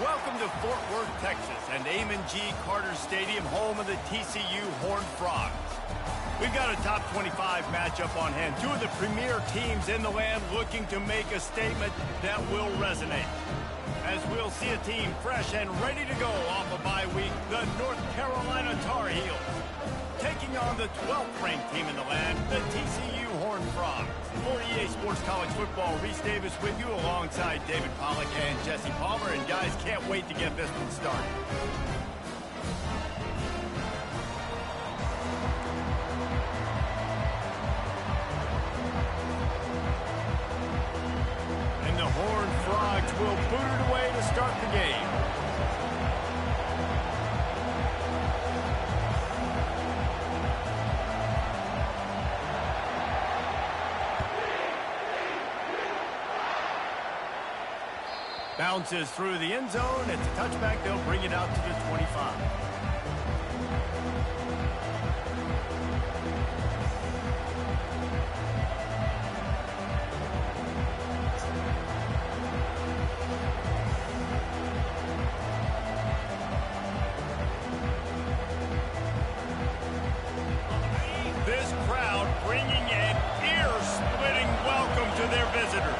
Welcome to Fort Worth, Texas, and Amon G. Carter Stadium, home of the TCU Horned Frogs. We've got a top 25 matchup on hand. Two of the premier teams in the land looking to make a statement that will resonate. As we'll see a team fresh and ready to go off a bye week, the North Carolina Tar Heels, taking on the 12th ranked team in the land, the TCU Horned Frogs. For EA Sports College Football, Reese Davis with you alongside David Pollack and Jesse Palmer. And guys, can't wait to get this one started. And the Horned Frogs will boot it away to start the game. Bounces through the end zone. It's a touchback. They'll bring it out to the 25. This crowd bringing an ear-splitting welcome to their visitors.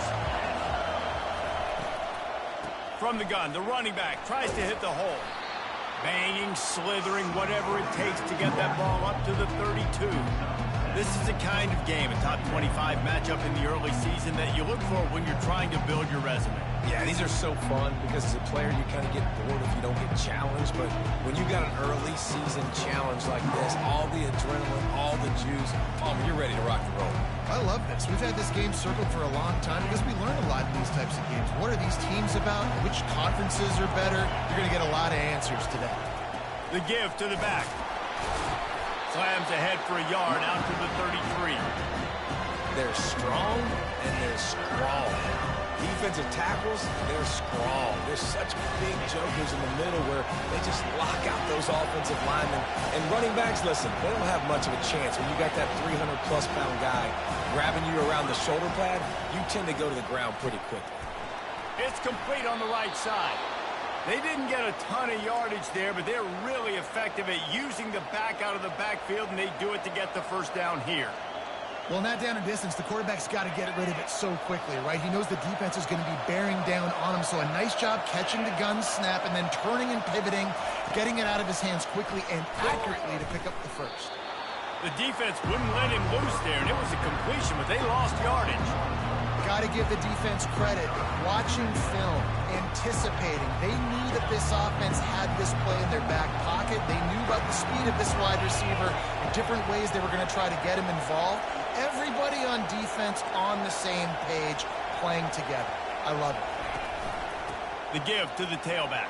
From the gun, the running back tries to hit the hole. Banging, slithering, whatever it takes to get that ball up to the 32. This is the kind of game, a top 25 matchup in the early season, that you look for when you're trying to build your resume. Yeah, these are so fun because as a player you kind of get bored if you don't get challenged, but when you got an early season challenge like this, all the adrenaline, all the juice, you're ready to rock and roll. I love this. We've had this game circled for a long time because we learn a lot in these types of games. What are these teams about? Which conferences are better? You're going to get a lot of answers today. The give to the back. Slams ahead for a yard out to the 33. They're strong and they're strong. Defensive tackles, they're strong. They're such big jokers in the middle where they just lock out those offensive linemen. And running backs, listen, they don't have much of a chance. When you got that 300-plus pound guy grabbing you around the shoulder pad, you tend to go to the ground pretty quickly. It's complete on the right side. They didn't get a ton of yardage there, but they're really effective at using the back out of the backfield, and they do it to get the first down here. Well, in that down and distance, the quarterback's got to get rid of it so quickly, right? He knows the defense is going to be bearing down on him, so a nice job catching the gun snap and then turning and pivoting, getting it out of his hands quickly and accurately to pick up the first. The defense wouldn't let him loose there, and it was a completion, but they lost yardage. Got to give the defense credit. Watching film, anticipating. They knew that this offense had this play in their back pocket. They knew about the speed of this wide receiver and different ways they were going to try to get him involved. Everybody on defense on the same page, playing together. I love it. The give to the tailback.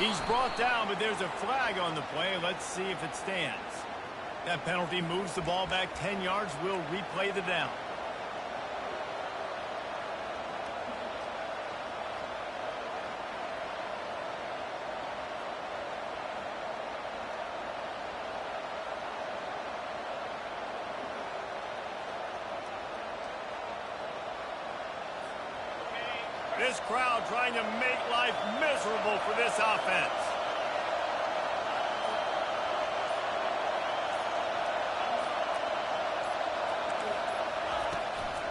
He's brought down, but there's a flag on the play. Let's see if it stands. That penalty moves the ball back 10 yards. We'll replay the down. This crowd trying to make life miserable for this offense.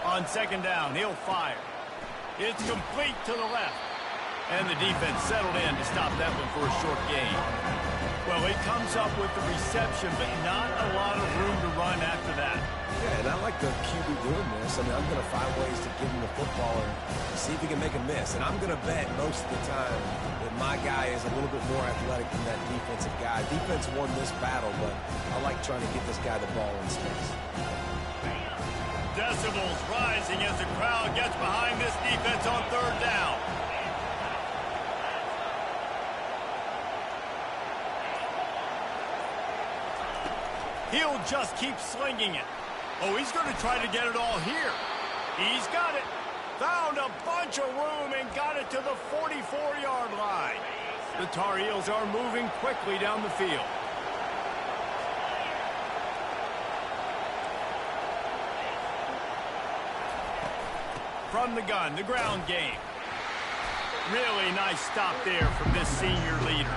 On second down, he'll fire. It's complete to the left. And the defense settled in to stop that one for a short gain. Well, he comes up with the reception, but not a lot of room to run after that. Yeah, and I like the QB doing this. I mean, I'm going to find ways to give him the football and see if he can make a miss. And I'm going to bet most of the time that my guy is a little bit more athletic than that defensive guy. Defense won this battle, but I like trying to get this guy the ball in space. Decibels rising as the crowd gets behind this defense on third down. He'll just keep slinging it. Oh, he's going to try to get it all here. He's got it. Found a bunch of room and got it to the 44-yard line. The Tar Heels are moving quickly down the field. From the gun, the ground game. Really nice stop there from this senior leader.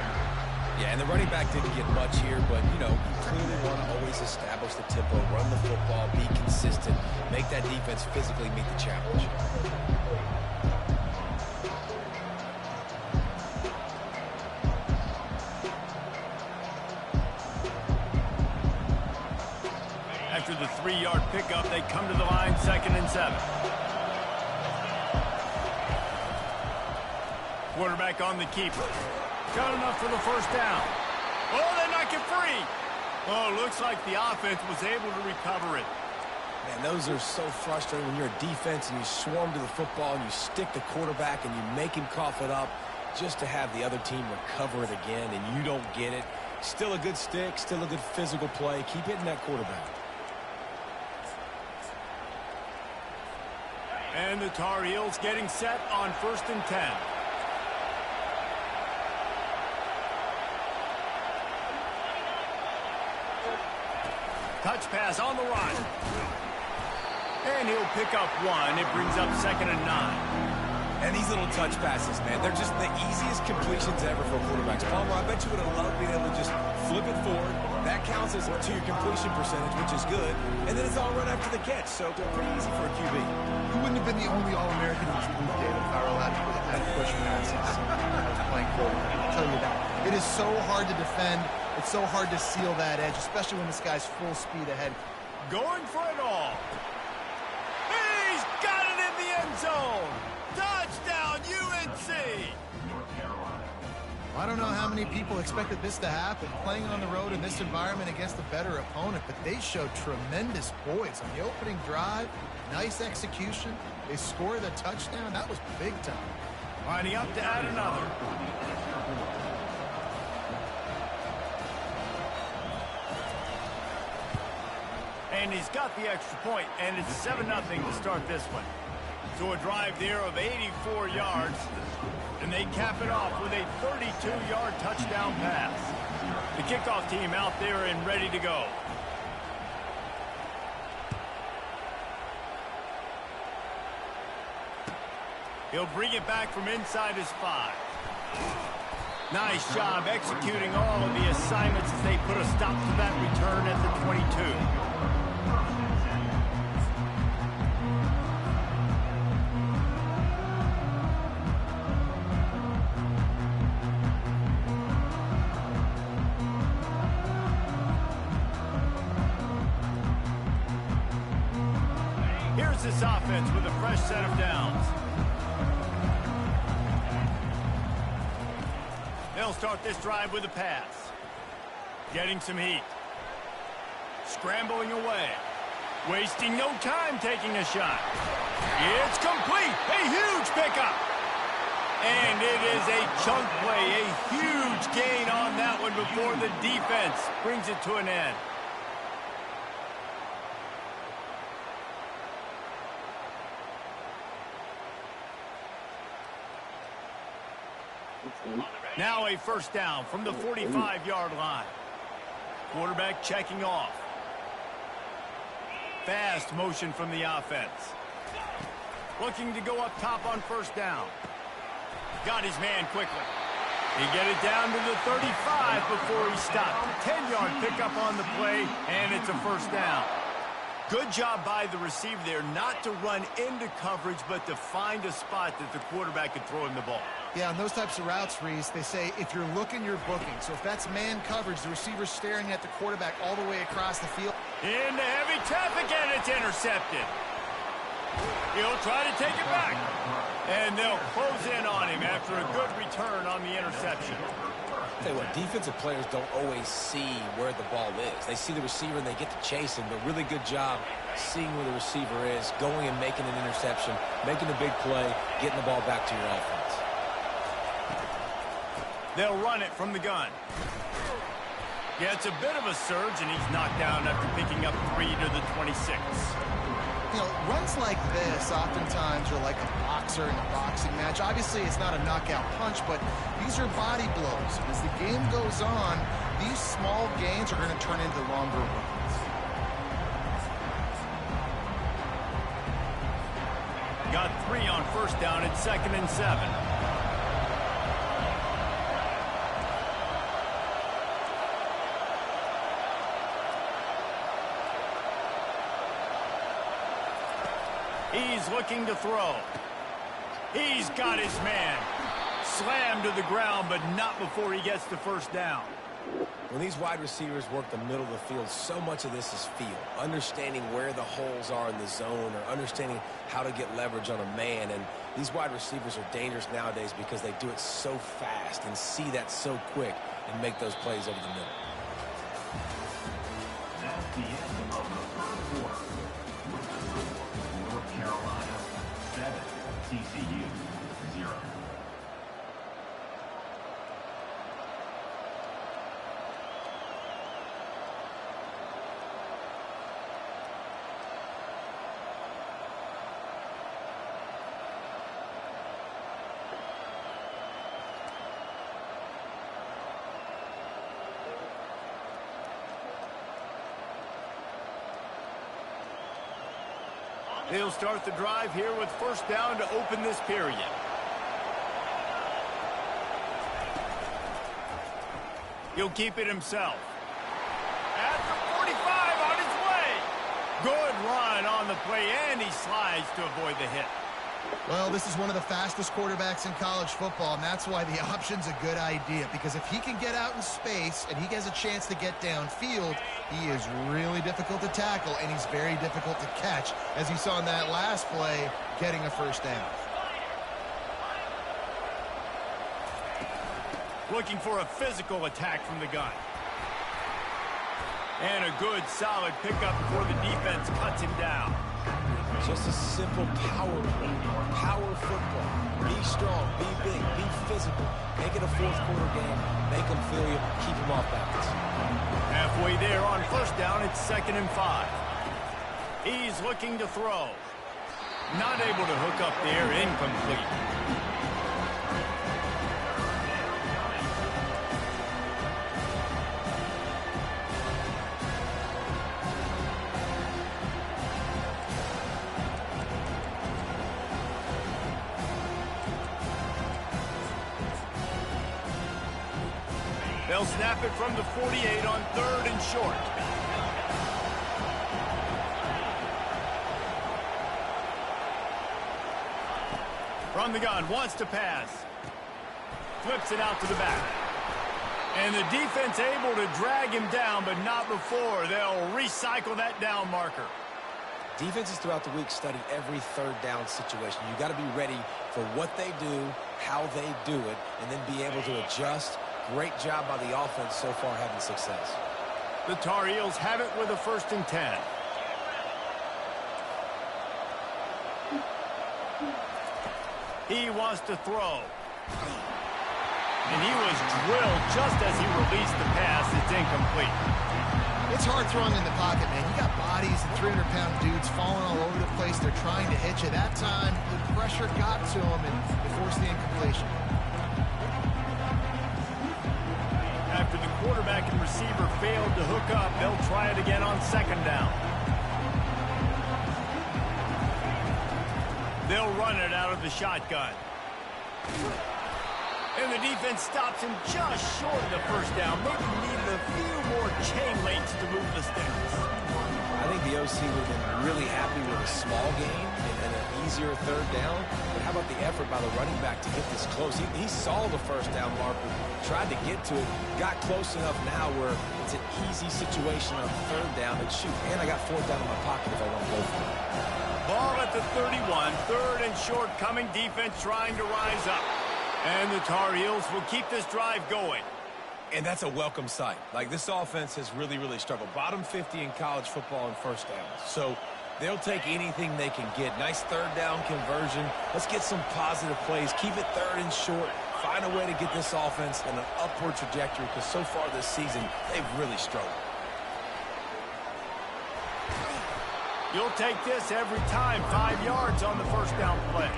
Yeah, and the running back didn't get much here, but, you know, you clearly want to always establish the tempo, run the football, be consistent, make that defense physically meet the challenge. After the 3-yard pickup, they come to the line, 2nd and 7. Quarterback on the keeper. Got enough for the first down. Oh, they knock it free. Oh, looks like the offense was able to recover it. Man, those are so frustrating when you're a defense and you swarm to the football and you stick the quarterback and you make him cough it up just to have the other team recover it again and you don't get it. Still a good stick, still a good physical play. Keep hitting that quarterback. And the Tar Heels getting set on 1st and 10. Touch pass on the run. And he'll pick up 1. It brings up 2nd and 9. And these little touch passes, man, they're just the easiest completions ever for quarterbacks. Palmer, I bet you would have loved being able to just flip it forward. That counts as to your completion percentage, which is good. And then it's all run after the catch, so pretty easy for a QB. You wouldn't have been the only All-American in this group, David, if I were allowed to put that push man since I was playing quarterback. I'll tell you that. It is so hard to defend. It's so hard to seal that edge, especially when this guy's full speed ahead. Going for it all. He's got it in the end zone. Touchdown, UNC. I don't know how many people expected this to happen, playing on the road in this environment against a better opponent, but they showed tremendous poise on the opening drive. Nice execution. They scored a touchdown. That was big time. Lining up to add another. And he's got the extra point, and it's 7-0 to start this one. So a drive there of 84 yards, and they cap it off with a 32-yard touchdown pass. The kickoff team out there and ready to go. He'll bring it back from inside his 5. Nice job executing all of the assignments as they put a stop to that return at the 22. Here's this offense with a fresh set of downs. They'll start this drive with a pass. Getting some heat. Scrambling away. Wasting no time taking a shot. It's complete. A huge pickup. And it is a chunk play. A huge gain on that one before the defense brings it to an end. Now a first down from the 45-yard line. Quarterback checking off. Fast motion from the offense. Looking to go up top on first down. Got his man quickly. He get it down to the 35 before he stopped. 10-yard pickup on the play, and it's a first down. Good job by the receiver there not to run into coverage, but to find a spot that the quarterback could throw him the ball. Yeah, on those types of routes, Reese, they say if you're looking, you're booking. So if that's man coverage, the receiver's staring at the quarterback all the way across the field. Into heavy traffic, and it's intercepted. He'll try to take it back. And they'll close in on him after a good return on the interception. Tell you what, defensive players don't always see where the ball is. They see the receiver and they get to chase him, but really good job seeing where the receiver is, going and making an interception, making a big play, getting the ball back to your offense. They'll run it from the gun. Yeah, it's a bit of a surge, and he's knocked down after picking up 3 to the 26. You know, runs like this oftentimes are like a boxer in a boxing match. Obviously, it's not a knockout punch, but these are body blows. And as the game goes on, these small gains are going to turn into longer runs. Got 3 on first down at 2nd and 7. He's looking to throw. He's got his man. Slammed to the ground, but not before he gets the first down. When these wide receivers work the middle of the field, so much of this is feel. Understanding where the holes are in the zone or understanding how to get leverage on a man. And these wide receivers are dangerous nowadays because they do it so fast and see that so quick and make those plays over the middle. That's the end of the first quarter. With the score, North Carolina 7, TCU 0. He'll start the drive here with first down to open this period. He'll keep it himself. At the 45 on his way. Good run on the play, and he slides to avoid the hit. Well, this is one of the fastest quarterbacks in college football, and that's why the option's a good idea, because if he can get out in space and he has a chance to get downfield, he is really difficult to tackle, and he's very difficult to catch, as you saw in that last play, getting a first down. Looking for a physical attack from the gun. And a good, solid pickup before the defense cuts him down. Just a simple power play. Power football. Be strong, be big, be physical. Make it a fourth quarter game. Make them feel you, keep them off balance. Halfway there on first down, it's 2nd and 5. He's looking to throw. Not able to hook up there, incomplete. They'll snap it from the 48 on 3rd and short. From the gun, wants to pass. Flips it out to the back. And the defense able to drag him down, but not before. They'll recycle that down marker. Defenses throughout the week study every third down situation. You got to be ready for what they do, how they do it, and then be able to adjust. Great job by the offense so far having success. The Tar Heels have it with a 1st and 10. He wants to throw. And he was drilled just as he released the pass. It's incomplete. It's hard throwing in the pocket, man. You got bodies and 300-pound dudes falling all over the place. They're trying to hit you. That time, the pressure got to him, and they forced the incompletion. After the quarterback and receiver failed to hook up, they'll try it again on 2nd down. They'll run it out of the shotgun. And the defense stops him just short of the first down. Maybe needed a few more chain links to move the sticks. I think the OC would have been really happy with a small gain and an easier 3rd down. But how about the effort by the running back to get this close? He saw the first down marker, tried to get to it, got close enough now where it's an easy situation on 3rd down. And shoot, and I got 4th down in my pocket if I want to go for it. Ball at the 31, 3rd and short, coming defense trying to rise up. And the Tar Heels will keep this drive going. And that's a welcome sight. Like, this offense has really, really struggled. Bottom 50 in college football in first downs. So they'll take anything they can get. Nice 3rd down conversion. Let's get some positive plays. Keep it 3rd and short. Find a way to get this offense in an upward trajectory, because so far this season, they've really struggled. You'll take this every time. 5 yards on the first down play.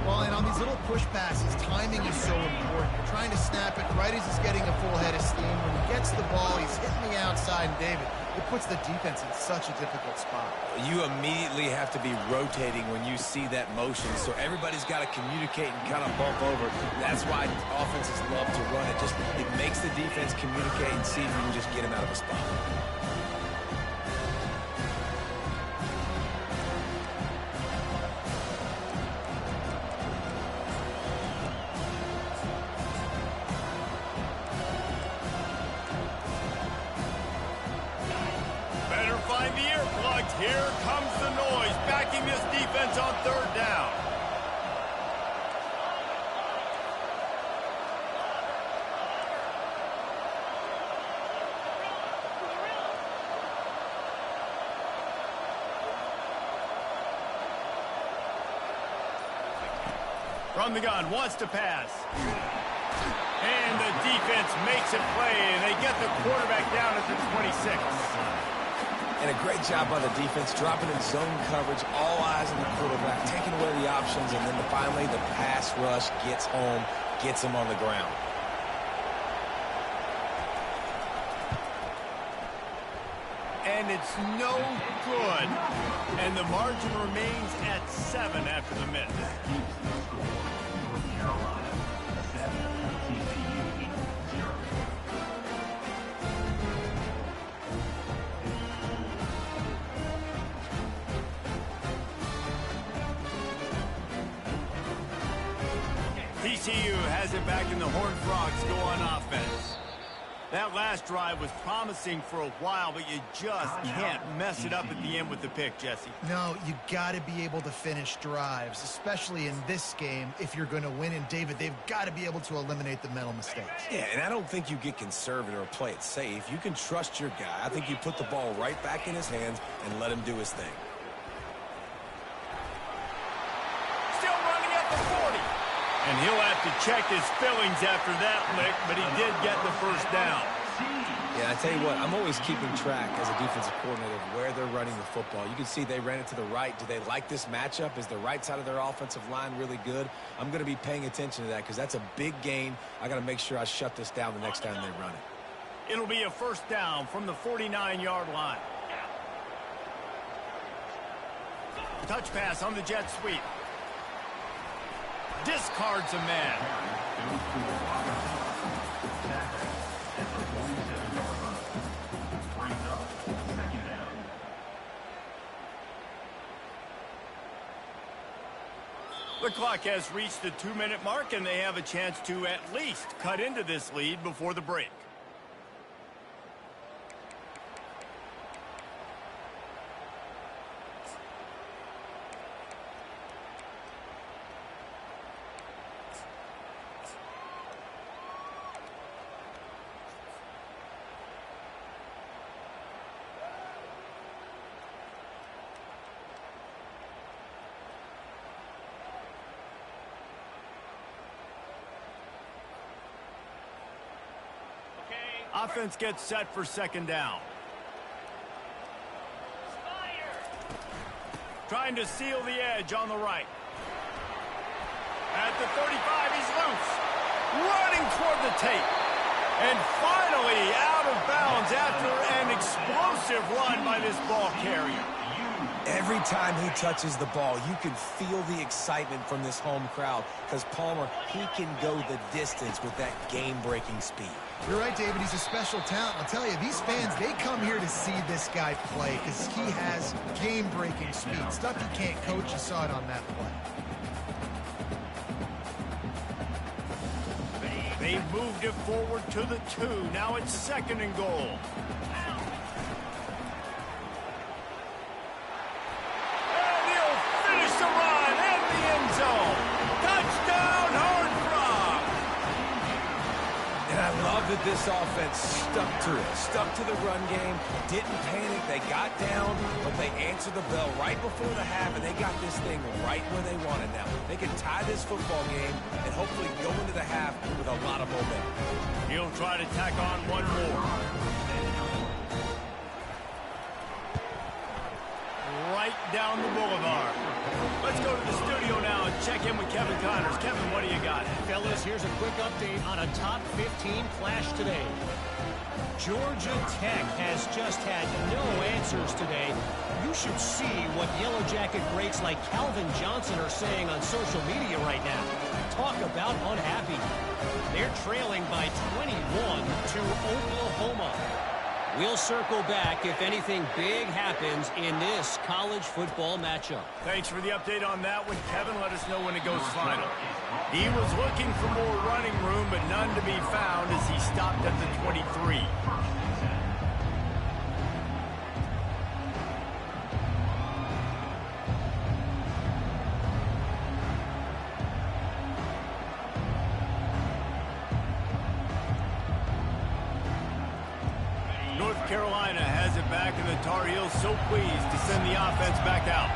Well, and on these little push passes, timing is so important. You're trying to snap it right as he's getting a full head of steam. When he gets the ball, he's hitting the outside, and David, it puts the defense in such a difficult spot. You immediately have to be rotating when you see that motion, so everybody's got to communicate and kind of bump over. That's why offenses love to run it. It makes the defense communicate and see if you can just get him out of a spot. Frogs, here comes the noise, backing this defense on third down. From the gun, wants to pass. And the defense makes a play, and they get the quarterback down at the 26. And a great job by the defense, dropping in zone coverage, all eyes on the quarterback, taking away the options, and then finally the pass rush gets home, gets him on the ground. And it's no good. And the margin remains at 7 after the miss. Carolina 7, TCU 0. TCU has it back, and the Horned Frogs go on offense. That last drive was promising for a while, but you just can't mess it up at the end with the pick, Jesse. No, you got to be able to finish drives, especially in this game if you're going to win. And, David, they've got to be able to eliminate the mental mistakes. Yeah, and I don't think you get conservative or play it safe. You can trust your guy. I think you put the ball right back in his hands and let him do his thing. Still running at the 40. And he'll have to check his fillings after that lick, but he did get the first down. Yeah, I tell you what, I'm always keeping track as a defensive coordinator of where they're running the football. You can see they ran it to the right. Do they like this matchup? Is the right side of their offensive line really good? I'm going to be paying attention to that because that's a big gain. I got to make sure I shut this down the next time they run it. It'll be a first down from the 49-yard line. Touch pass on the jet sweep. Discards a man. The clock has reached the 2-minute mark, and they have a chance to at least cut into this lead before the break. Offense gets set for second down. Trying to seal the edge on the right. At the 35, he's loose. Running toward the tape. And finally out of bounds after an explosive run by this ball carrier. Every time he touches the ball, you can feel the excitement from this home crowd because Palmer, he can go the distance with that game-breaking speed. You're right, David. He's a special talent. I'll tell you, these fans, they come here to see this guy play because he has game-breaking speed. Stuff you can't coach. You saw it on that play. They moved it forward to the 2. Now it's second and goal. And he'll finish the run in the end zone. Touchdown, Horned Frogs! And I love that this offense stuck to it, stuck to the run game, didn't panic, they got down, but they answered the bell right before the half, and they got this thing right where they wanted now. They can tie this football game and hopefully go into the half with a lot of momentum. He'll try to tack on one more. Right down the boulevard. Let's go to the studio now and check in with Kevin Connors. Kevin, what do you got? Fellas, here's a quick update on a top 15 clash today. Georgia Tech has just had no answers today. You should see what Yellow Jacket greats like Calvin Johnson are saying on social media right now. Talk about unhappy. They're trailing by 21 to Oklahoma. We'll circle back if anything big happens in this college football matchup. Thanks for the update on that one, Kevin. Let us know when it goes final. He was looking for more running room, but none to be found as he stopped at the 23. and the Tar Heels so pleased to send the offense back out.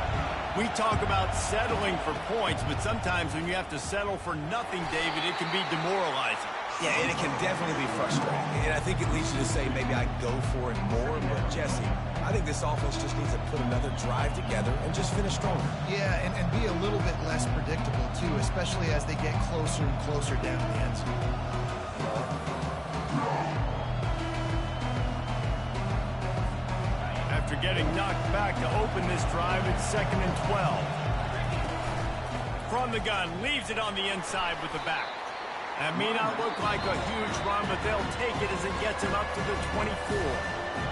We talk about settling for points, but sometimes when you have to settle for nothing, David, it can be demoralizing. Yeah, and it can definitely be frustrating. And I think it leads you to say maybe I go for it more. But, Jesse, I think this offense just needs to put another drive together and just finish stronger. Yeah, and be a little bit less predictable, too, especially as they get closer and closer down the end zone. After getting knocked back to open this drive, it's 2nd and 12. From the gun, leaves it on the inside with the back. That may not look like a huge run, but they'll take it as it gets him up to the 24.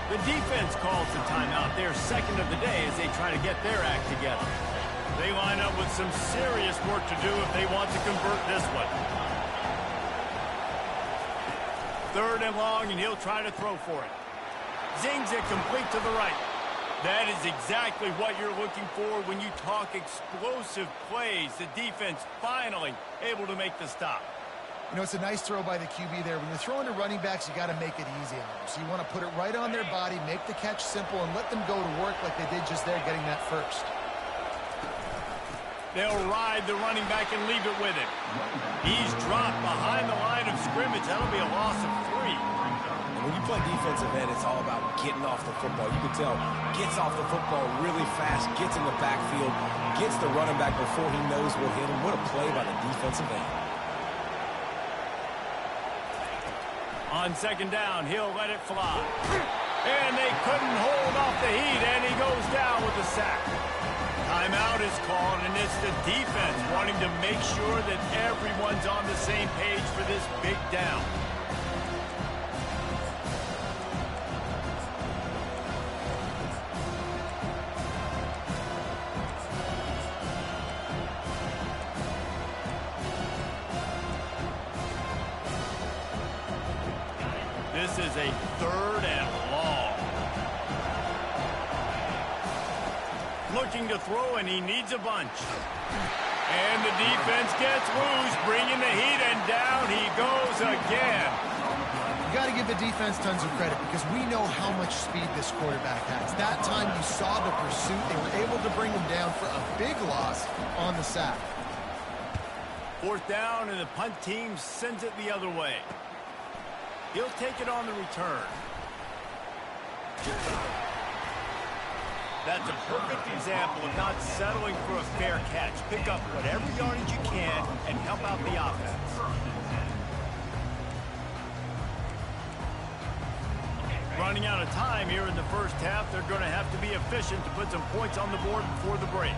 The defense calls the timeout, their second of the day, as they try to get their act together. They line up with some serious work to do if they want to convert this one. 3rd and long, and he'll try to throw for it. Zings it complete to the right. That is exactly what you're looking for when you talk explosive plays. The defense finally able to make the stop. You know, it's a nice throw by the QB there. When you're throwing to running backs, you got to make it easy on them. So you want to put it right on their body, make the catch simple, and let them go to work like they did just there, getting that first. They'll ride the running back and leave it with him. He's dropped behind the line of scrimmage. That'll be a loss of 3. And when you play defensive end, it's all about getting off the football. You can tell, gets off the football really fast, gets in the backfield, gets the running back before he knows what hit him. What a play by the defensive end. On 2nd down, he'll let it fly. And they couldn't hold off the heat, and he goes down with a sack. Timeout is called, and it's the defense wanting to make sure that everyone's on the same page for this big down. This is a 3rd and long. Looking to throw, and he needs a bunch. And the defense gets loose, bringing the heat, and down he goes again. You got to give the defense tons of credit because we know how much speed this quarterback has. That time you saw the pursuit. They were able to bring him down for a big loss on the sack. 4th down, and the punt team sends it the other way. He'll take it on the return. That's a perfect example of not settling for a fair catch. Pick up whatever yardage you can and help out the offense. Running out of time here in the first half, they're going to have to be efficient to put some points on the board before the break.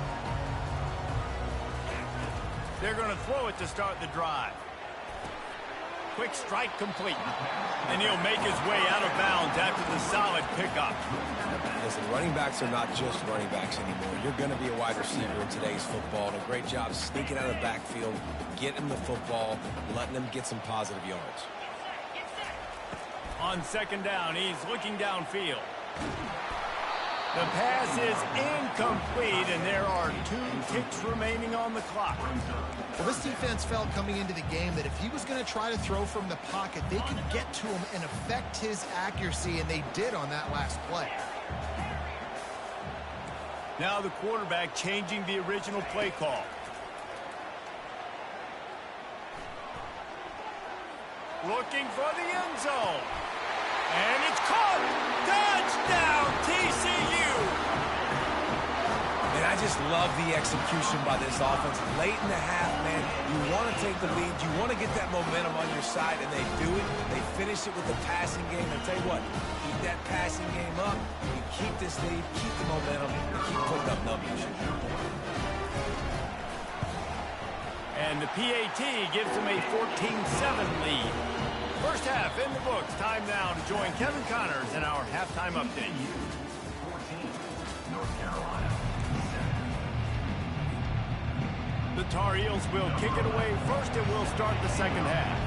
They're going to throw it to start the drive. Quick strike complete. And he'll make his way out of bounds after the solid pickup. Listen, running backs are not just running backs anymore. You're going to be a wide receiver in today's football. And a great job sneaking out of the backfield, getting the football, letting them get some positive yards. On 2nd down, he's looking downfield. The pass is incomplete, and there are 2 ticks remaining on the clock. Well, this defense felt coming into the game that if he was going to try to throw from the pocket, they could get to him and affect his accuracy, and they did on that last play. Now the quarterback changing the original play call. Looking for the end zone. And it's caught. Touchdown, TCU. And I just love the execution by this offense. Late in the half, man, you want to take the lead. You want to get that momentum on your side, and they do it. They finish it with the passing game. And tell you what, keep that passing game up. You keep this lead, keep the momentum, and keep putting up numbers. And the PAT gives them a 14-7 lead. First half in the books. Time now to join Kevin Connors in our halftime update. 14, North Carolina. The Tar Heels will kick it away first, and we'll start the second half.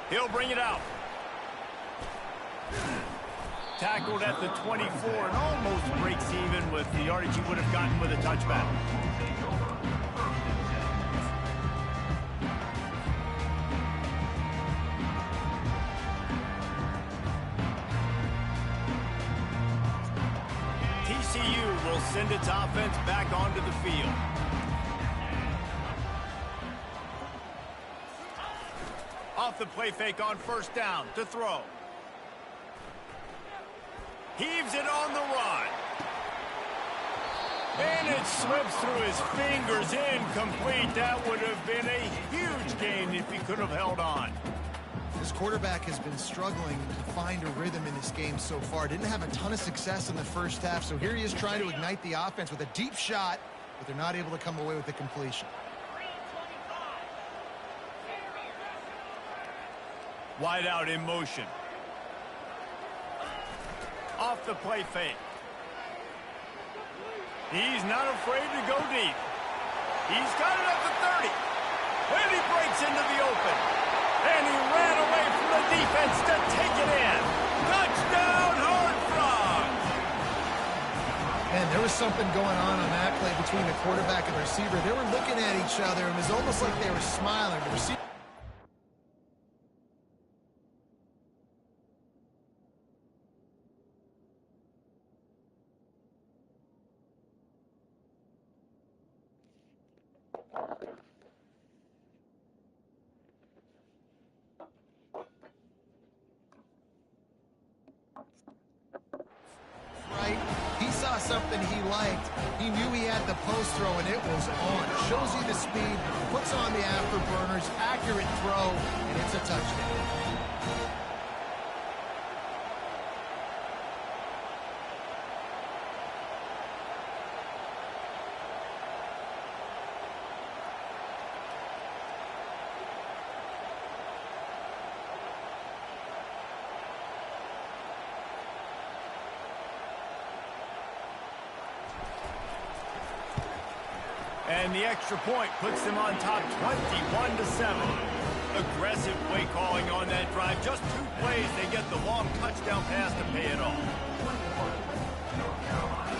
He'll bring it out. Tackled at the 24 and almost breaks even with the yardage he would have gotten with a touchback. will send its offense back onto the field. Off the play fake on first down to throw. Heaves it on the run. And it slips through his fingers, incomplete. That would have been a huge gain if he could have held on. This quarterback has been struggling to find a rhythm in this game so far. Didn't have a ton of success in the first half, so here he is trying to ignite the offense with a deep shot, but they're not able to come away with the completion. Wide out in motion. Off the play fake. He's not afraid to go deep. He's got it up to 30. And he breaks into the open. And he ran away from the defense to take it in. Touchdown, Horned Frogs! And there was something going on that play between the quarterback and the receiver. They were looking at each other. It was almost like they were smiling. The receiver he saw something he liked. He knew he had the post throw, and it was on. Shows you the speed, puts on the afterburners, accurate throw, and it's a touchdown. And the extra point puts them on top 21-7. Aggressive play calling on that drive. Just 2 plays, they get the long touchdown pass to pay it off. North Carolina,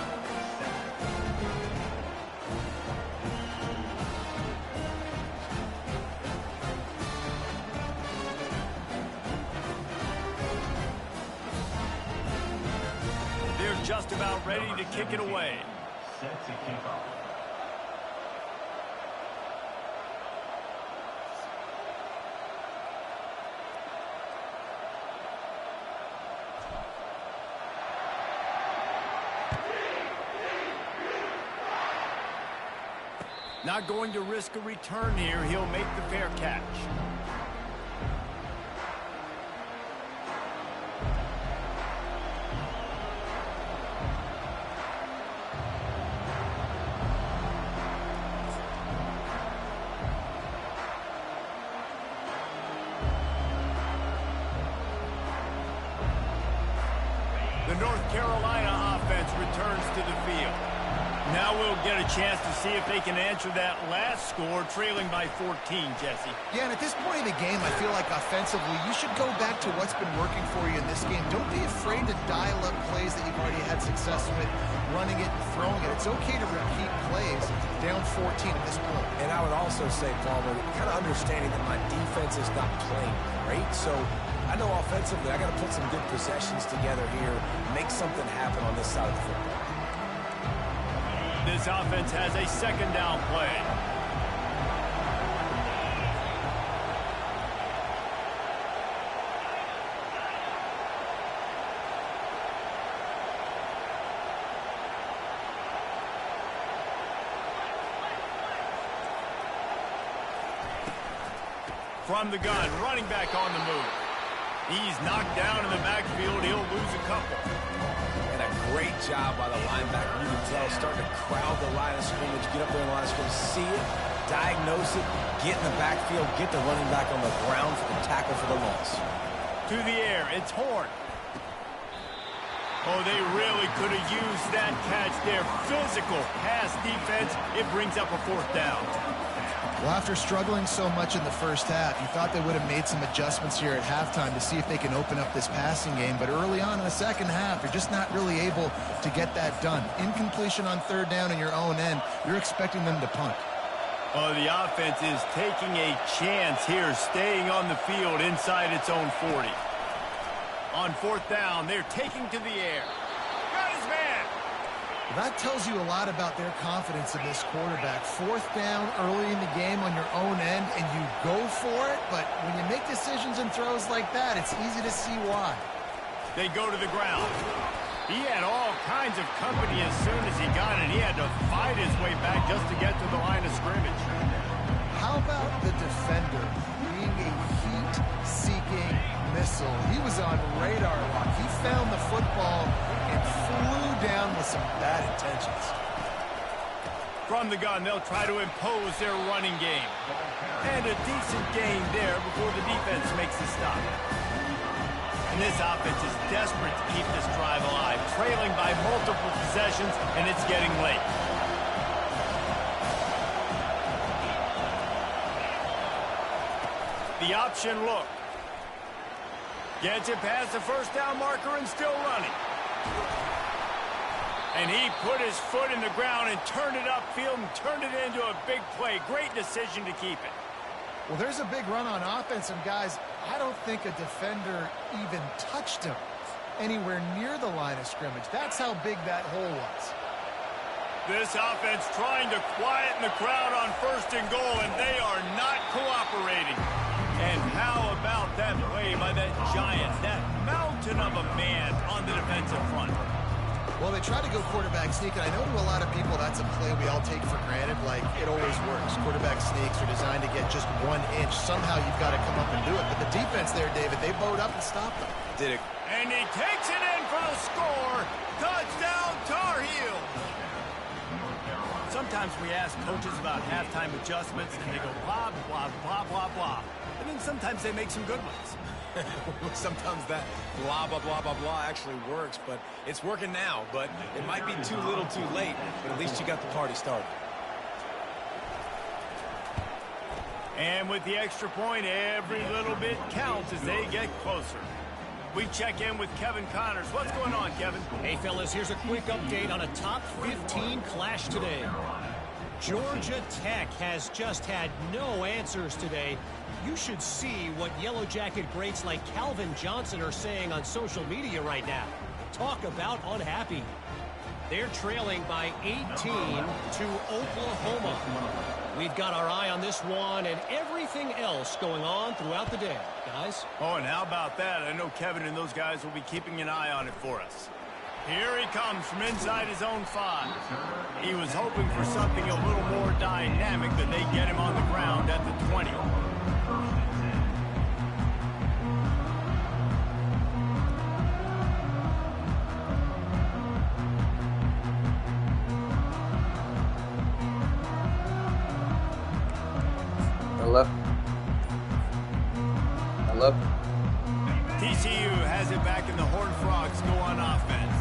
7. They're just about ready to kick it away. Set to kick off. Not going to risk a return here. He'll make the fair catch. The North Carolina offense returns to the field. Now we'll get a chance to see if they can answer that last score, trailing by 14, Jesse. Yeah, and at this point in the game, I feel like offensively, you should go back to what's been working for you in this game. Don't be afraid to dial up plays that you've already had success with, running it and throwing it. It's okay to repeat plays down 14 at this point. And I would also say, Palmer, kind of understanding that my defense is not playing great, so I know offensively I got to put some good possessions together here, make something happen on this side of the football. This offense has a second down play. From the gun, running back on the move. He's knocked down in the backfield. He'll lose a couple. And a great job by the linebacker. You can tell, starting to crowd the line of scrimmage, get up there in the line of scrimmage, see it, diagnose it, get in the backfield, get the running back on the ground for the tackle for the loss. To the air, it's Horn. Oh, they really could have used that catch there. Physical pass defense. It brings up a 4th down. Well, after struggling so much in the first half, you thought they would have made some adjustments here at halftime to see if they can open up this passing game. But early on in the second half, they're just not really able to get that done. Incompletion on 3rd down in your own end, you're expecting them to punt. Oh, the offense is taking a chance here, staying on the field inside its own 40. On 4th down, they're taking to the air. Got his man. That tells you a lot about their confidence in this quarterback. Fourth down early in the game on your own end, and you go for it, but when you make decisions and throws like that, it's easy to see why. They go to the ground. He had all kinds of company as soon as he got it. He had to fight his way back just to get to the line of scrimmage. How about the defender being a heat-seeking missile? He was on radar lock. He found the football and flew down with some bad intentions. From the gun, they'll try to impose their running game. And a decent gain there before the defense makes the stop. And this offense is desperate to keep this drive alive, trailing by multiple possessions, and it's getting late. The option look. Gets it past the first down marker and still running. And he put his foot in the ground and turned it upfield and turned it into a big play. Great decision to keep it. Well, there's a big run on offense, and guys, I don't think a defender even touched him anywhere near the line of scrimmage. That's how big that hole was. This offense trying to quieten the crowd on first and goal, and they are not cooperating. And how about that play by that giant, that mountain of a man on the defensive front? Well, they try to go quarterback sneak, and I know to a lot of people that's a play we all take for granted, like it always works. Quarterback sneaks are designed to get just 1 inch. Somehow you've got to come up and do it. But the defense there, David, they bowed up and stopped them. Did it. And he takes it in for the score. Touchdown, Tar Heels. Sometimes we ask coaches about halftime adjustments, and they go blah, blah, blah, blah, blah. And then sometimes they make some good ones. Sometimes that blah, blah, blah, blah, blah actually works, but it's working now. But it might be too little too late, but at least you got the party started. And with the extra point, every little bit counts as they get closer. We check in with Kevin Connors. What's going on, Kevin? Hey, fellas, here's a quick update on a top 15 clash today. Georgia Tech has just had no answers today. You should see what Yellow Jacket greats like Calvin Johnson are saying on social media right now. Talk about unhappy. They're trailing by 18 to Oklahoma. We've got our eye on this one and everything else going on throughout the day, guys. Oh, and how about that? I know Kevin and those guys will be keeping an eye on it for us. Here he comes from inside his own 5. He was hoping for something a little more dynamic than they get him on the ground at the 20. Hello? TCU has it back and the Horned Frogs go on offense.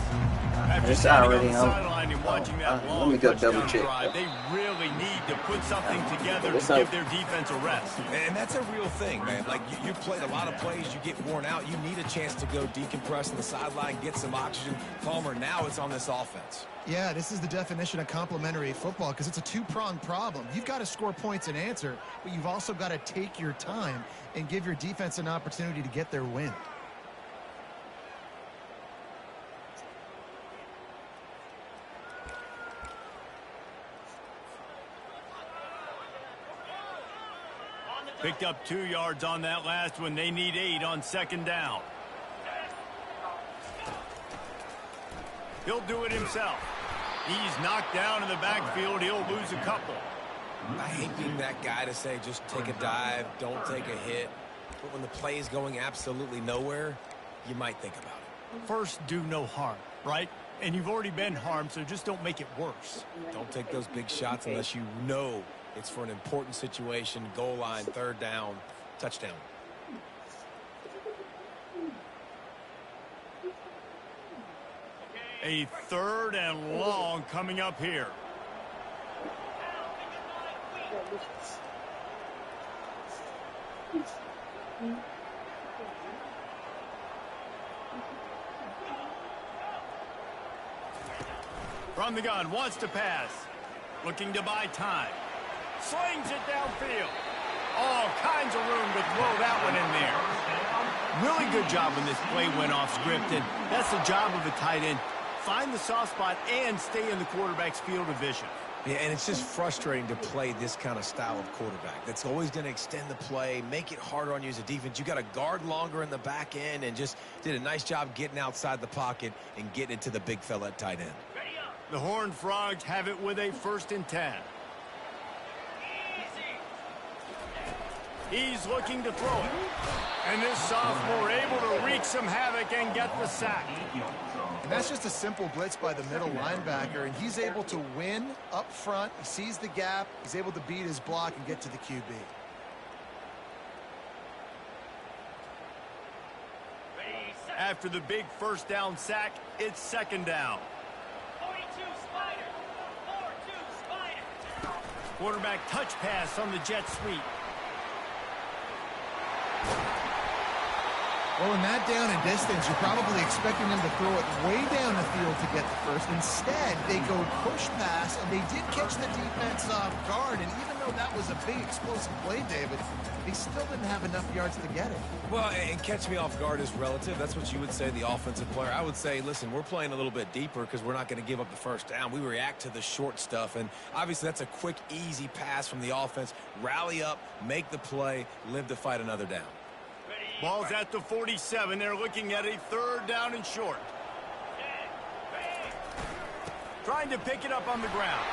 After It's standing already on the on. sideline and watching that Let long me go touchdown double check. drive, they really need to put something together What's to up? give their defense a rest. And that's a real thing, man. Like, you played a lot of plays, you get worn out. You need a chance to go decompress on the sideline, get some oxygen. Palmer, now it's on this offense. Yeah, this is the definition of complementary football because it's a two-pronged problem. You've got to score points and answer, but you've also got to take your time and give your defense an opportunity to get their win. Picked up 2 yards on that last one. They need 8 on second down. He'll do it himself. He's knocked down in the backfield. He'll lose a couple. I hate being that guy to say just take a dive, don't take a hit. But when the play is going absolutely nowhere, you might think about it. First, do no harm, right? And you've already been harmed, so just don't make it worse. Don't take those big shots unless you know it's for an important situation, goal line, third down, touchdown. A 3rd and long coming up here. From the gun, wants to pass. Looking to buy time. Slings it downfield. All kinds of room to throw that one in there. Really good job when this play went off script, and that's the job of a tight end. find the soft spot and stay in the quarterback's field of vision. Yeah, and it's just frustrating to play this kind of style of quarterback. That's always going to extend the play, make it harder on you as a defense. You got to guard longer in the back end, and just did a nice job getting outside the pocket and getting into the big fella at tight end. The Horned Frogs have it with a 1st and 10. He's looking to throw it. And this sophomore able to wreak some havoc and get the sack. And that's just a simple blitz by the middle linebacker, and he's able to win up front. He sees the gap. He's able to beat his block and get to the QB. After the big 1st down sack, it's 2nd down. Quarterback touch pass on the jet sweep. Well, in that down and distance, you're probably expecting them to throw it way down the field to get the first. Instead, they go push pass, and they did catch the defense off guard. And even though that was a big explosive play, David, they still didn't have enough yards to get it. Well, and catch me off guard is relative. That's what you would say, the offensive player. I would say, listen, we're playing a little bit deeper because we're not going to give up the 1st down. We react to the short stuff, and obviously that's a quick, easy pass from the offense. Rally up, make the play, live to fight another down. Ball's at the 47. They're looking at a 3rd down and short. Trying to pick it up on the ground.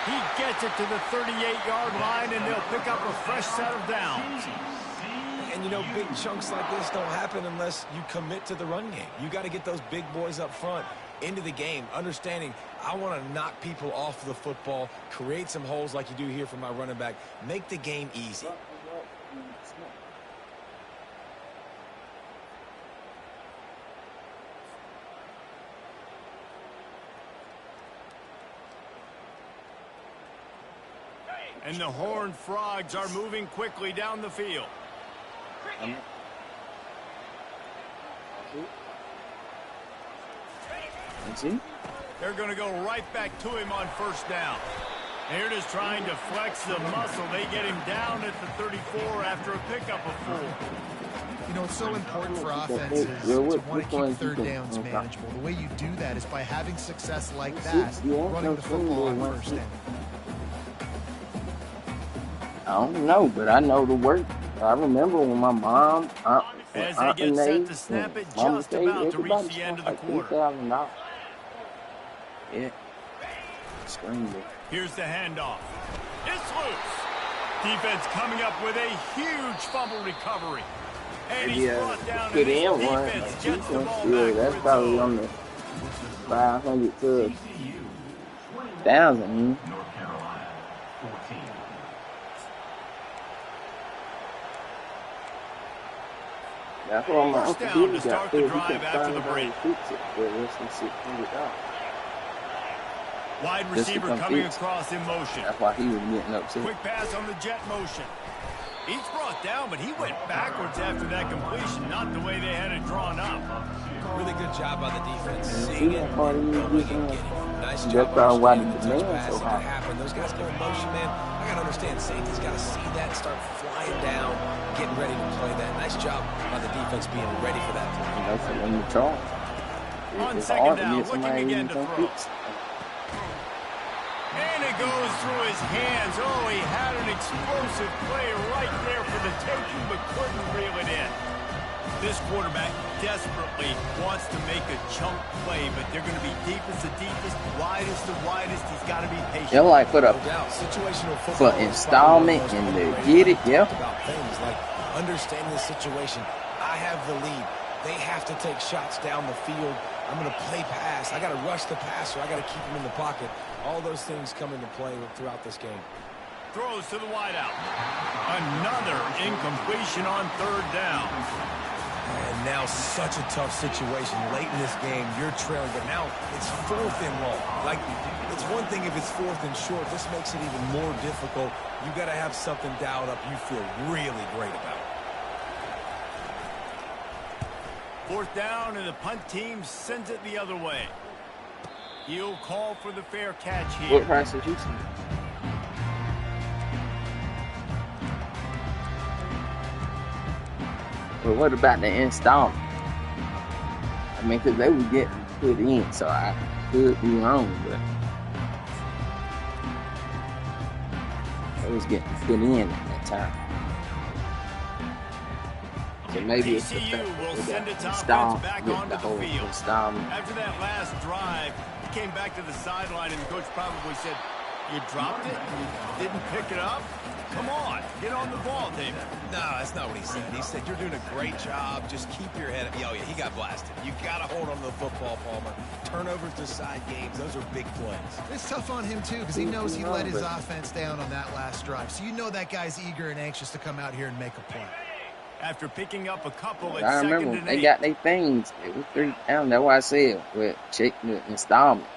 He gets it to the 38-yard line, and they'll pick up a fresh set of downs. And, you know, big chunks like this don't happen unless you commit to the run game. You got to get those big boys up front into the game, understanding I want to knock people off the football, create some holes like you do here for my running back, make the game easy. And the Horned Frogs are moving quickly down the field. They're going to go right back to him on 1st down. They're just trying to flex the muscle. They get him down at the 34 after a pickup of 4. You know, it's so important for offenses to want to keep 3rd downs manageable. The way you do that is by having success like that, running the football on 1st down. I don't know, but I know the work. I remember when my mom, as they get set to snap it, just about to reach the end of the quarter. $3,000. Yeah. Screamed it. Here's the handoff. It's loose. Defense coming up with a huge fumble recovery. And he's brought down put and in his one. defense gets the ball Yeah, back. that's probably on the 500 to 1,000. North Carolina, 14. That's what my First Uncle down Billy to got start the too. He drive can after find the out break. and fix it for less than $600. Wide Just to receiver come coming fix it. across in motion. That's why he was getting upset. Quick pass on the jet motion. He's brought down, but he went backwards after that completion, not the way they had it drawn up. Really good job by the defense. See Seeing it, that part of you going and getting getting it. Nice That's job probably why the understanding the touch demand's pass so that high. happen. Those guys go in motion, man. I got to understand, safety's got to see that and start flying down, getting ready to play that. Nice job by the defense being ready for that play. You know, so when you charge, On it's 2nd hard to down, get looking somebody again who to can throw. fix it. And it goes through his hands. Oh, he had an explosive play right there for the taking, but couldn't reel it in. This quarterback desperately wants to make a chunk play, but they're going to be deepest to deepest, widest to widest. He's got to be patient. They're like for the No doubt, situational football for is installment probably one of and the to most get it, underrated yeah. about things like understanding the situation. I have the lead. They have to take shots down the field. I'm going to play pass. I got to rush the passer. I got to keep him in the pocket. All those things come into play throughout this game. Throws to the wideout. Another incompletion on 3rd down. And now such a tough situation late in this game. You're trailing, but now it's 4th and long. Like, it's one thing if it's 4th and short. This makes it even more difficult. You got to have something dialed up you feel really great about. 4th down, and the punt team sends it the other way. He'll call for the fair catch here. What price did you see? But what about the installment? I mean, because they would get put in, so I could be wrong, but I was getting put in at that time. So maybe it's the TCU fact will that send they its got offense installed back with onto the the whole field. installment. After that last drive, he came back to the sideline, and the coach probably said, "You dropped it? You didn't pick it up? Come on, get on the ball, David." No, that's not what he said. He said, you're doing a great job. Just keep your head up. Oh, yeah, he got blasted. You got to hold on to the football, Palmer. Turnovers decide games. Those are big plays. It's tough on him, too, because he knows he let his offense down on that last drive. So you know that guy's eager and anxious to come out here and make a play. After picking up a couple at I second remember and they 8. got their things. It was 3 down. That's why I said, well, check the installment.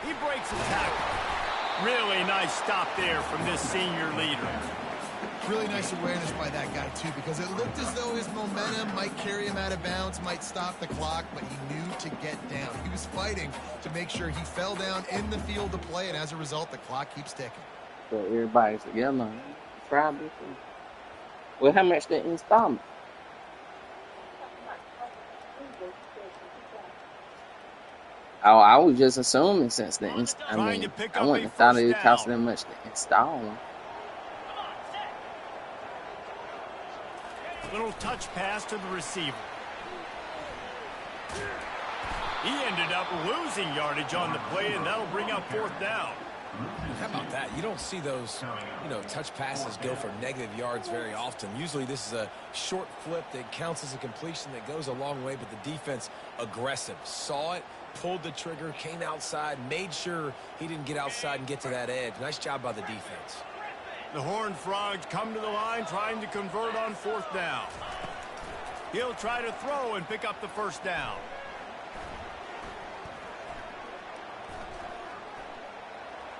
He breaks a tackle. Really nice stop there from this senior leader. Really nice awareness by that guy, too, because it looked as though his momentum might carry him out of bounds, might stop the clock, but he knew to get down. He was fighting to make sure he fell down in the field to play, and as a result, the clock keeps ticking. So everybody's together. Probably. Well, how much the installment? Oh, I was just assuming since the I wouldn't have thought it would cost that much to install them. Little touch pass to the receiver. He ended up losing yardage on the play, and that'll bring up 4th down. How about that? You don't see those, touch passes go for negative yards very often. Usually this is a short flip that counts as a completion that goes a long way, but the defense aggressive. Saw it, pulled the trigger, came outside, made sure he didn't get outside and get to that edge. Nice job by the defense. The Horned Frogs come to the line trying to convert on 4th down. He'll try to throw and pick up the 1st down.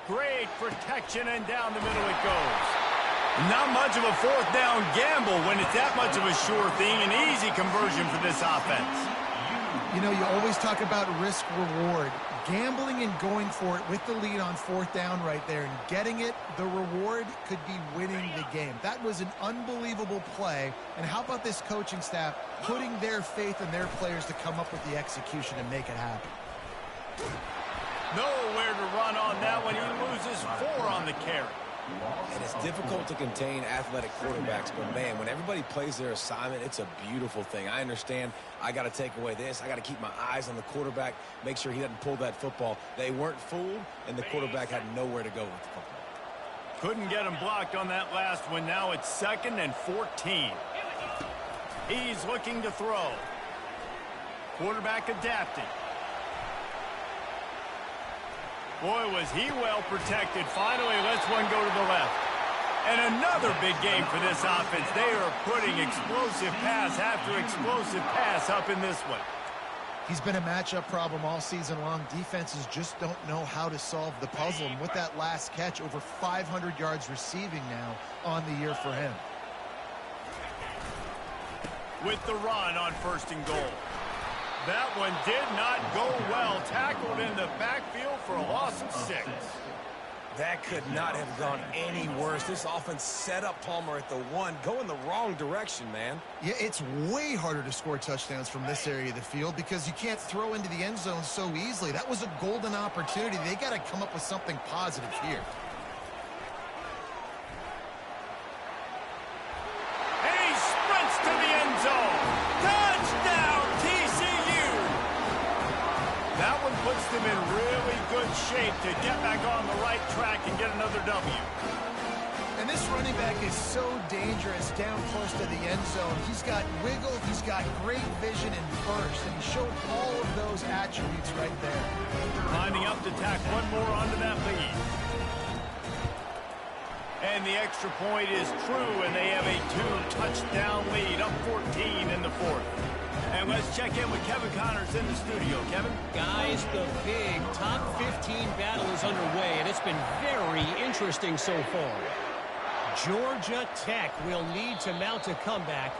Great protection, and down the middle it goes. Not much of a 4th down gamble when it's that much of a sure thing. An easy conversion for this offense. You know, you always talk about risk-reward. Gambling and going for it with the lead on 4th down right there and getting it, the reward could be winning the game. That was an unbelievable play. And how about this coaching staff putting their faith in their players to come up with the execution and make it happen? Nowhere to run on that one. He loses 4 on the carry. And it's difficult to contain athletic quarterbacks, but, man, when everybody plays their assignment, it's a beautiful thing. I understand I got to take away this. I got to keep my eyes on the quarterback, make sure he doesn't pull that football. They weren't fooled, and the quarterback had nowhere to go with the football. Couldn't get him blocked on that last one. Now it's 2nd and 14. He's looking to throw. Quarterback adapting. Boy, was he well protected. Finally lets one go to the left. And another big game for this offense. They are putting explosive pass after explosive pass up in this one. He's been a matchup problem all season long. Defenses just don't know how to solve the puzzle. And with that last catch, over 500 yards receiving now on the year for him. With the run on 1st and goal. That one did not go well. Tackled in the backfield for a loss of 6. That could not have gone any worse. This offense set up Palmer at the 1, going the wrong direction, man. Yeah, it's way harder to score touchdowns from this area of the field because you can't throw into the end zone so easily. That was a golden opportunity. They got to come up with something positive here. And he sprints to the end zone. Touchdown, TCU! That one puts them in really good shape to get back on the right track and get another W. And this running back is so dangerous down close to the end zone. He's got wiggle, he's got great vision and burst, and he showed all of those attributes right there. Lining up to tack one more onto that lead. And the extra point is true, and they have a 2-touchdown lead, up 14 in the 4th. And let's check in with Kevin Connors in the studio. Kevin? Guys, the big top 15 battle is underway, and it's been very interesting so far. Georgia Tech will need to mount a comeback,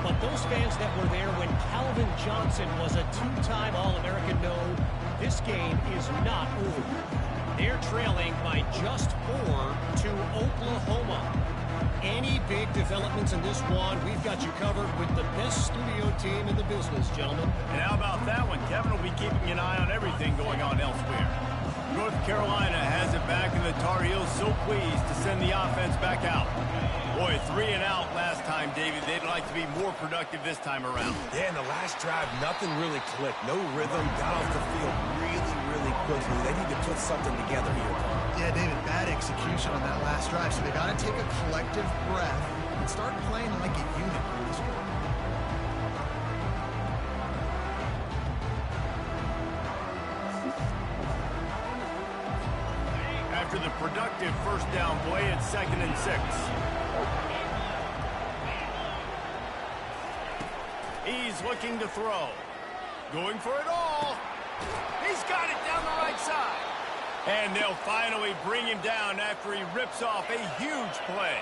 but those fans that were there when Calvin Johnson was a 2-time All-American know this game is not over. They're trailing by just 4 to Oklahoma. Any big developments in this one, we've got you covered with the best studio team in the business, gentlemen. And how about that one? Kevin will be keeping an eye on everything going on elsewhere. North Carolina has it back, and the Tar Heels so pleased to send the offense back out. Boy, 3 and out last time, David. They'd like to be more productive this time around. Yeah, in the last drive, nothing really clicked. No rhythm, got off the field really quickly. They need to put something together here. Yeah, David, bad execution on that last drive, so they got to take a collective breath and start playing like a unit on this one. After the productive first down play, it's 2nd and 6. He's looking to throw. Going for it all. He's got it down the right side. And they'll finally bring him down after he rips off a huge play.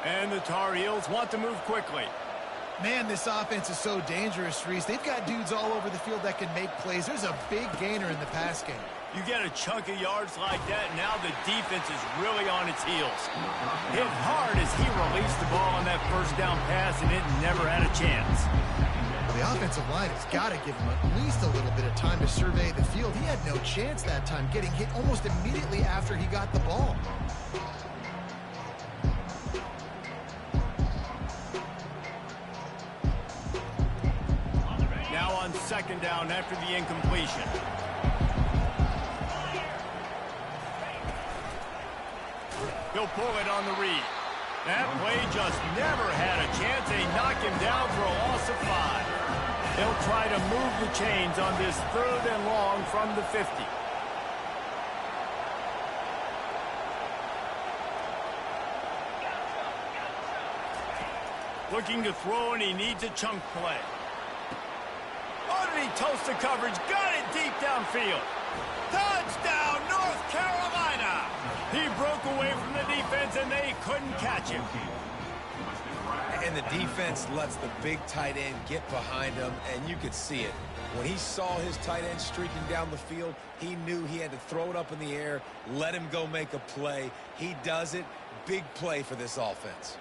And the Tar Heels want to move quickly. Man, this offense is so dangerous, Reese. They've got dudes all over the field that can make plays. There's a big gainer in the pass game. You get a chunk of yards like that, now the defense is really on its heels. Hit hard as he released the ball on that first down pass, and it never had a chance. The offensive line has got to give him at least a little bit of time to survey the field. He had no chance that time, getting hit almost immediately after he got the ball. Now on 2nd down after the incompletion. He'll pull it on the read. That play just never had a chance. They knock him down for a loss of 5. They'll try to move the chains on this 3rd and long from the 50. Looking to throw, and he needs a chunk play. Oh, did he toast the coverage? Got it deep downfield. Touchdown, North Carolina! He broke away from the defense, and they couldn't catch him. And the defense lets the big tight end get behind him, and you could see it. When he saw his tight end streaking down the field, he knew he had to throw it up in the air, let him go make a play. He does it. Big play for this offense.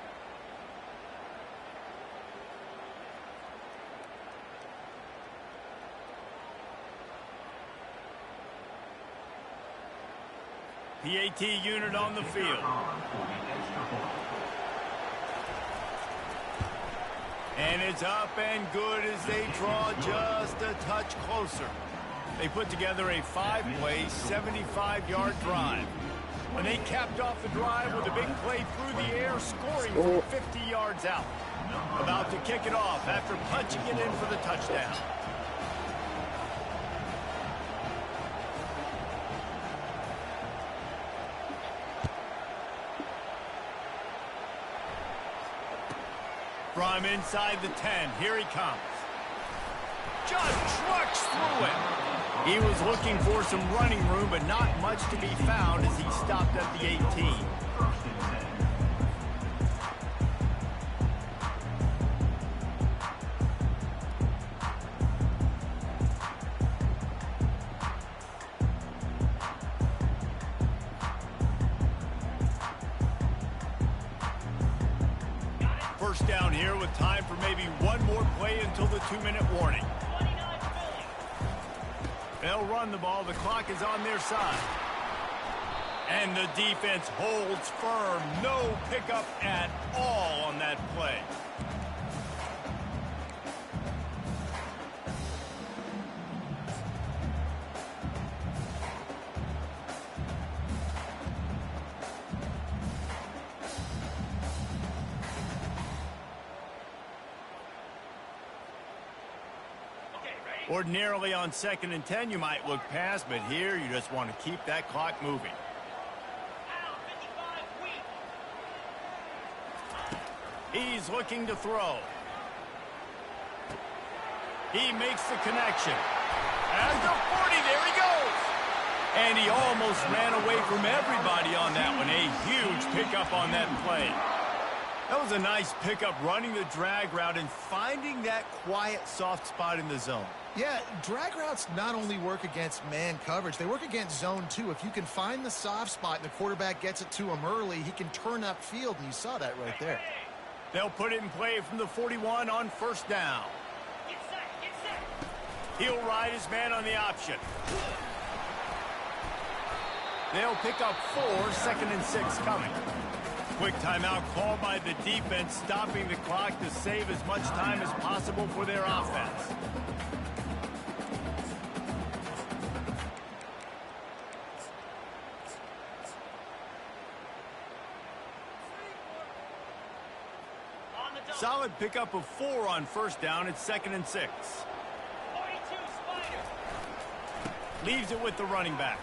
PAT unit on the field. And it's up and good as they draw just a touch closer. They put together a 5-play, 75-yard drive. And they capped off the drive with a big play through the air, scoring from 50 yards out. About to kick it off after punching it in for the touchdown. From inside the 10, here he comes. Just trucks through it. He was looking for some running room, but not much to be found as he stopped at the 18. First down here with time for maybe one more play until the 2-minute warning. They'll run the ball. The clock is on their side. And the defense holds firm. No pickup at all on that play. Ordinarily on 2nd and 10, you might look past, but here you just want to keep that clock moving. He's looking to throw. He makes the connection. At the 40, there he goes. And he almost ran away from everybody on that one. A huge pickup on that play. That was a nice pickup, running the drag route and finding that quiet, soft spot in the zone. Yeah, drag routes not only work against man coverage, they work against zone too. If you can find the soft spot and the quarterback gets it to him early, he can turn upfield, and you saw that right there. They'll put it in play from the 41 on first down. Get set. He'll ride his man on the option. They'll pick up 4, 2nd and 6 coming. Quick timeout called by the defense, stopping the clock to save as much time as possible for their offense. Solid pickup of 4 on first down. It's 2nd and 6. 42 Spider. Leaves it with the running back.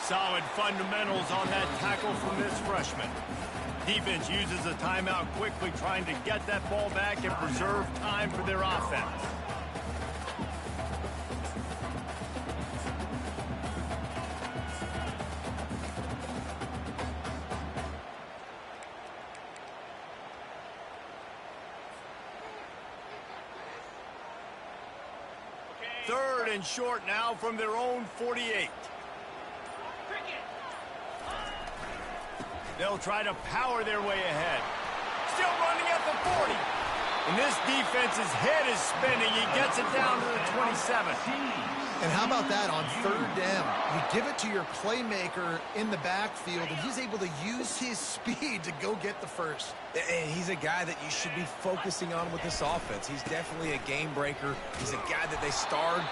Solid fundamentals on that tackle from this freshman. Defense uses a timeout quickly, trying to get that ball back and preserve time for their offense. Third and short now from their own 48. They'll try to power their way ahead. Still running at the 40. And this defense's head is spinning. He gets it down to the 27. And how about that on third down? You give it to your playmaker in the backfield, and he's able to use his speed to go get the first. And he's a guy that you should be focusing on with this offense. He's definitely a game breaker. He's a guy that they starred,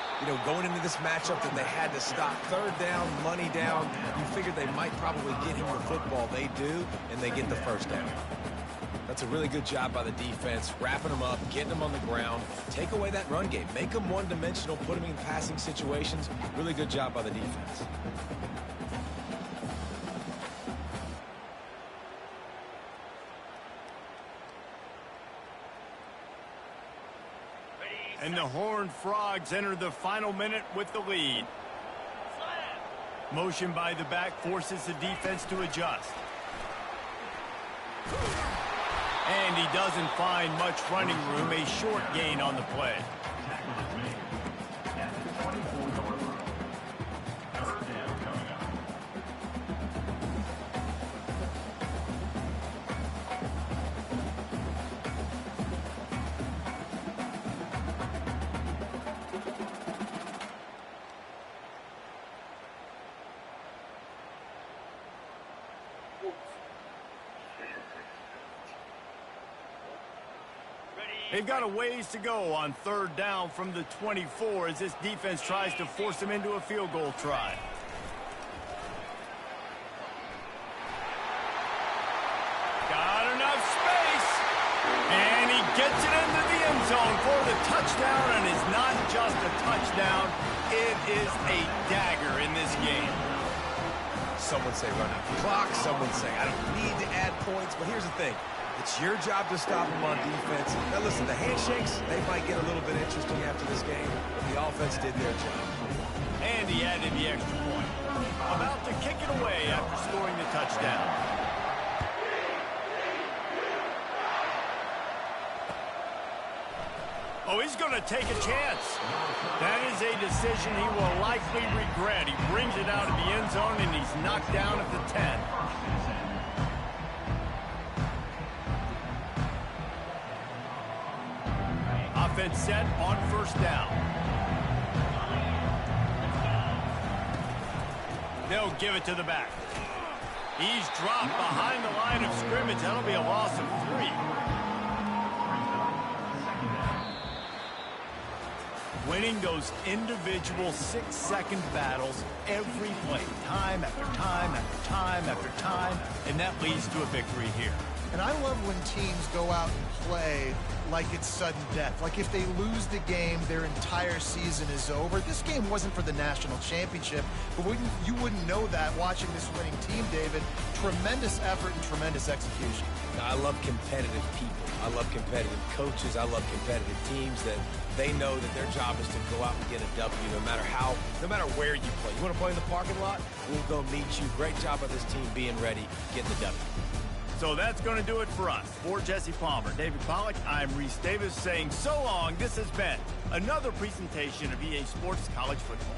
going into this matchup that they had to stop. Third down, money down. You figured they might probably get him the football. They do, and they get the first down. That's a really good job by the defense, wrapping them up, getting them on the ground. Take away that run game. Make them one-dimensional, put them in passing situations. Really good job by the defense. And the Horned Frogs enter the final minute with the lead. Motion by the back forces the defense to adjust. And he doesn't find much running room, a short gain on the play. Tackle is made at the 24-yard line. Third down coming up. They've got a ways to go on third down from the 24 as this defense tries to force them into a field goal try. Got enough space. And he gets it into the end zone for the touchdown, and it's not just a touchdown, it is a dagger in this game. Some would say run out the clock. Some would say I don't need to add points. But here's the thing. It's your job to stop them on defense. Now, listen, the handshakes, they might get a little bit interesting after this game, but the offense did their job. And he added the extra point. About to kick it away after scoring the touchdown. Oh, he's going to take a chance. That is a decision he will likely regret. He brings it out of the end zone, and he's knocked down at the 10. Offense set on first down. They'll give it to the back. He's dropped behind the line of scrimmage. That'll be a loss of 3. Winning those individual 6-second battles every play, time after time after time after time, and that leads to a victory here. And I love when teams go out and play like it's sudden death. Like if they lose the game, their entire season is over. This game wasn't for the national championship, but you wouldn't know that watching this winning team, David. Tremendous effort and tremendous execution. I love competitive people. I love competitive coaches. I love competitive teams that they know that their job is to go out and get a W no matter where you play. You want to play in the parking lot? We'll go meet you. Great job by this team being ready, getting the W. So that's going to do it for us. For Jesse Palmer, David Pollack, I'm Reese Davis saying so long. This has been another presentation of EA Sports College Football.